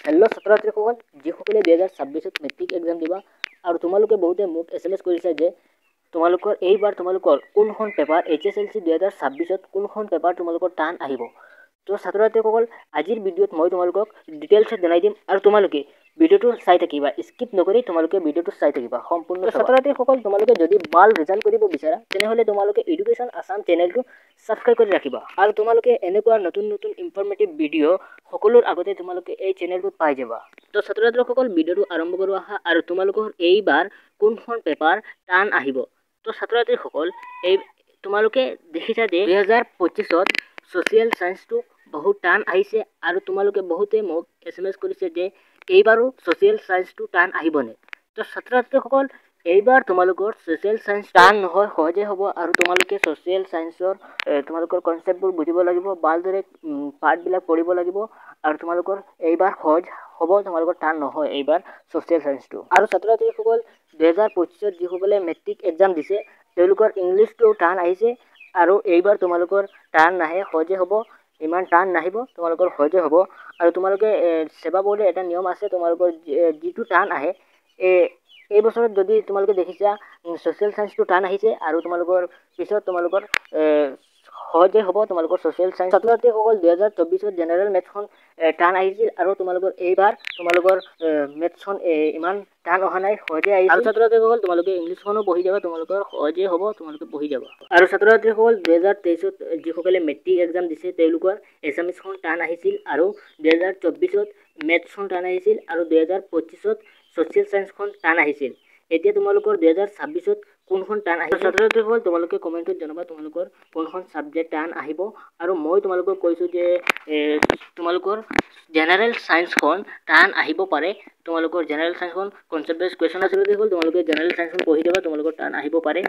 Hello छात्र छात्रीসকল যিসকলে 2026 matric exam দিবা আৰু তোমালোকে বহুতে মোক এছএমএছ কৰিছে যে তোমালোকৰ এইবাৰ তোমালোকৰ কোনখন পেপাৰ এইচএসএলসি 2026 কোনখন পেপাৰ তোমালোকৰ টান আহিব। তো ছাত্ৰ ছাত্ৰীসকল আজিৰ ভিডিঅ'ত মই তোমালোকক ডিটেইলছত জনাই দিম আৰু তোমালোকে ভিডিঅ'টো চাই থাকিবা, স্কিপ নকৰি তোমালোকে ভিডিঅ'টো চাই থাকিবা সম্পূৰ্ণ। ছাত্ৰ ছাত্ৰীসকল তোমালোকে যদি ভাল ৰিজাল্ট কৰিব বিচাৰা তেনেহলে তোমালোকে এডুকেশ্যন আসাম চেনেলটো সাবস্ক্ৰাইব কৰি ৰাখিবা আৰু তোমালোকে এনেকুৱা নতুন নতুন ইনফৰমেটিভ ভিডিঅ' সকলোৰ আগতে তোমালোকে এই চেনেলটো পাই যাবা। তো ছাত্ৰ ছাত্ৰীসকল ভিডিঅ'টো আৰম্ভ কৰো আহা আৰু তোমালোকৰ এইবাৰ কোনখন পেপাৰ টান আহিব। তো ছাত্ৰ ছাত্ৰীসকল এই তোমালোকে দেখিছা যে 2025ত সোশিয়েল সায়েন্সটো বহুত টান আহিছে আৰু তোমালোকে বহুতে মোক এছএমএছ কৰিছে যে এইবাৰো সোশিয়েল সায়েন্সটো টান আহিবনে। তো ছাত্ৰ ছাত্ৰীসকল এইবাৰ তোমালোকৰ সোশিয়েল সায়েন্স টান নহয়, সহজে হ'ব আৰু তোমালোকে সোশিয়েল সায়েন্সৰ তোমালোকৰ কনসেপ্টবোৰ বুজিব লাগিব, ভালদৰে পাৰ্টবিলাক পঢ়িব লাগিব আৰু তোমালোকৰ এইবাৰ সহজ হ'ব, তোমালোকৰ টান নহয় এইবাৰ সোশিয়েল সায়েন্সটো। আৰু ছাত্ৰ ছাত্ৰীসকল 2025ত যিসকলে মেট্ৰিক এক্সাম দিছে তেওঁলোকৰ ইংলিছটো টান আহিছে আৰু এইবাৰ তোমালোকৰ টান নাহে, সহজে হ'ব, ইমান টান নাহিব, তোমালোকৰ সহজে হ'ব। আৰু তোমালোকে সেৱা বোৰ্ডে এটা নিয়ম আছে, তোমালোকৰ যিটো টান আহে এই বছৰত যদি তোমালোকে দেখিছা সোশিয়েল সায়েন্সটো টান আহিছে আৰু তোমালোকৰ পিছত তোমালোকৰ সহজে হ'ব তোমালোকৰ সোশিয়েল সায়েন্স। ছাত্ৰ ছাত্ৰীসকল 2024ত জেনাৰেল মেথছখন টান আহিছিল আৰু তোমালোকৰ এইবাৰ তোমালোকৰ মেথছখন ইমান টান অহা নাই, সহজে আহিছে। আৰু ছাত্ৰ ছাত্ৰীসকল তোমালোকে ইংলিছখনো পঢ়ি যাবা, তোমালোকৰ সহজে হ'ব, তোমালোকে পঢ়ি যাবা। আৰু ছাত্ৰ ছাত্ৰীসকল 2023ত যিসকলে মেট্ৰিক এক্সাম দিছে তেওঁলোকৰ এছামিছখন টান আহিছিল আৰু 2024ত মেথছখন টান আহিছিল আৰু 2025ত সোশিয়েল সায়েন্সখন টান আহিছিল। এতিয়া তোমালোকৰ 2026ত কোনখন টান আহিব। ছাত্ৰ ছাত্ৰীসকল তোমালোকে কমেণ্টত জনাবা তোমালোকৰ কোনখন সাবজেক্ট টান আহিব আৰু মই তোমালোকক কৈছোঁ যে তোমালোকৰ জেনাৰেল সায়েন্সখন টান আহিব পাৰে। তোমালোকৰ জেনাৰেল সায়েন্সখন কনসেপ্ট বেস কুৱেশ্যন আছিল, তোমালোকে জেনাৰেল সায়েন্সখন পঢ়ি যাবা, তোমালোকৰ টান আহিব পাৰে।